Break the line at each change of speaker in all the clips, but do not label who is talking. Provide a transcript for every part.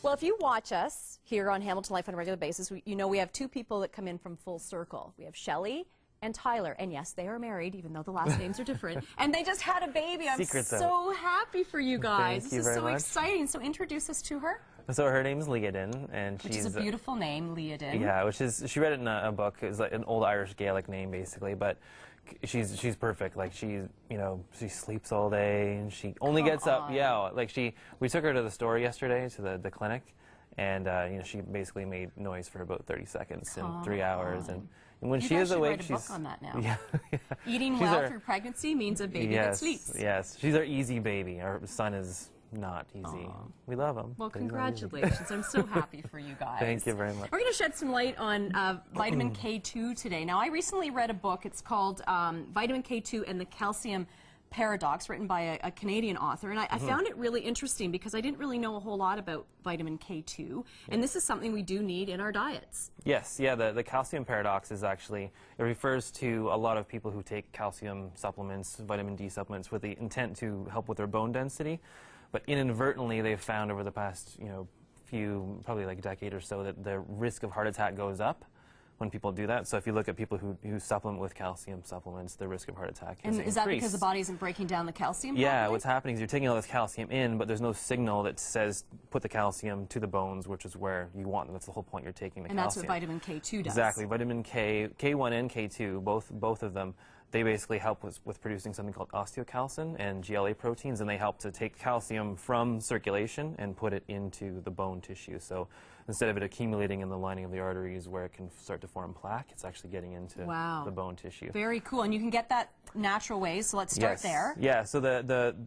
Well, if you watch us here on Hamilton Life on a regular basis, you know we have two people that come in from Full Circle. We have Shelley and Tyler, and yes, they are married, even though the last names are different. And they just had a baby. I'm so happy for you guys.
Thank you
this is
very
so
much.
exciting. So introduce us to her.
So her name's Liadan, and
Which is a beautiful name, Liadan.
Yeah, which is, she read it in a book. It's like an old Irish Gaelic name, basically, but she's perfect. Like, she sleeps all day, and she only gets up. Yeah, like we took her to the store yesterday, to the clinic, and she basically made noise for about 30 seconds in 3 hours, and when she is awake,
she's write a book on that now.
Yeah,
Eating well through pregnancy means a baby that sleeps.
Yes, she's our easy baby. Our son is not easy. Aww. We love him.
Well, congratulations. I'm so happy for you guys.
Thank you very much.
We're going to shed some light on vitamin K2 today. Now, I recently read a book. It's called Vitamin K2 and the Calcium Paradox, written by a Canadian author. And I found it really interesting because I didn't really know a whole lot about vitamin K2. And this is something we do need in our diets.
Yes, yeah, the calcium paradox is actually, it refers to a lot of people who take calcium supplements, vitamin D supplements, with the intent to help with their bone density. But inadvertently, they've found over the past, few, probably like a decade or so, that the risk of heart attack goes up when people do that. So if you look at people who supplement with calcium supplements, the risk of heart attack is increased.
Is that because the body isn't breaking down the calcium?
Yeah,
properly?
what's happening is you're taking all this calcium in, but there's no signal that says put the calcium to the bones, which is where you want them. That's the whole point. You're taking the calcium.
And that's what vitamin K2 does.
Exactly. Vitamin K, K1 and K2, both of them, they basically help with producing something called osteocalcin and GLA proteins, and they help to take calcium from circulation and put it into the bone tissue. So instead of it accumulating in the lining of the arteries where it can start to form plaque, it's actually getting into the bone tissue.
Very cool. And you can get that natural ways, so let's start there.
Yeah, so about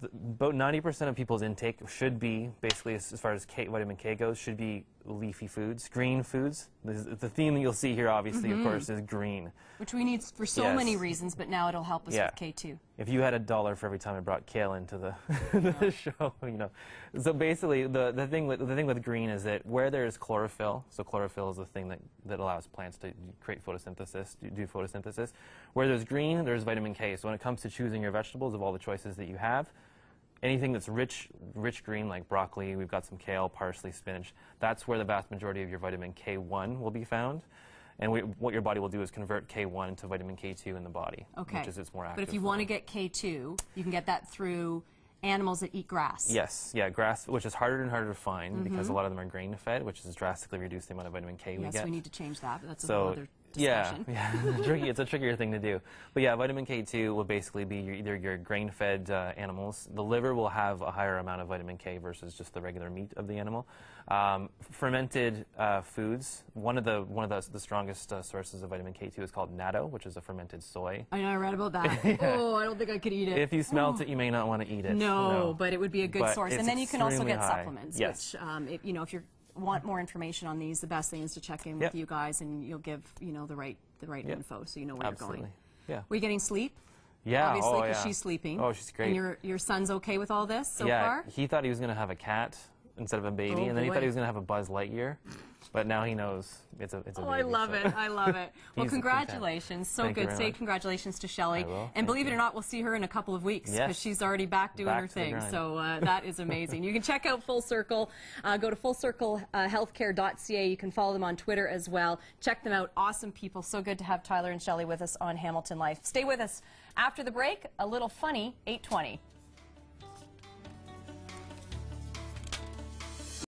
90% of people's intake should be, basically as far as vitamin K goes, should be leafy foods, green foods. The theme that you'll see here, obviously, of course, is green.
Which we need for so many reasons, but now it'll help us with K2.
If you had $1 for every time I brought kale into the show, So basically, the thing with green is that where there's chlorophyll, so chlorophyll is the thing that allows plants to create photosynthesis, do photosynthesis. Where there's green, there's vitamin K. So when it comes to choosing your vegetables, of all the choices that you have, anything that's rich green, like broccoli, we've got some kale, parsley, spinach, that's where the vast majority of your vitamin K1 will be found. And what your body will do is convert K1 to vitamin K2 in the body, which is its more active
But if you want to get K2, you can get that through animals that eat grass.
Yes, yeah, grass, which is harder and harder to find because a lot of them are grain-fed, which has drastically reduced the amount of vitamin K we get.
Yes, we need to change that, but that's a whole other discussion.
Yeah, it's a trickier thing to do. But yeah, vitamin K2 will basically be either your grain-fed animals. The liver will have a higher amount of vitamin K versus just the regular meat of the animal. Fermented foods, one of the strongest sources of vitamin K2 is called natto, which is a fermented soy.
I know, I read about that. Oh, I don't think I could eat it.
If you smelt it, you may not want to eat it.
No, but it would be a good source. And then you can also get supplements,
yes.
which, if you want more information on these, the best thing is to check in with you guys, and you'll give the right info, so you know where you're going.
Yeah.
Were you getting sleep?
Yeah.
Obviously, because she's sleeping.
Oh, she's great.
And your son's okay with all this so far?
Yeah, he thought he was going to have a cat instead of a baby, and then he thought he was going to have a Buzz Lightyear, but now he knows it's a baby.
Oh, I love it. I love it. Well, congratulations. So good. Say congratulations to Shelley. And believe it or not, we'll see her in a couple of weeks because she's already back doing her thing. So that is amazing. You can check out Full Circle. Go to fullcirclehealthcare.ca. You can follow them on Twitter as well. Check them out. Awesome people. So good to have Tyler and Shelley with us on Hamilton Life. Stay with us. After the break, a little funny 8:20.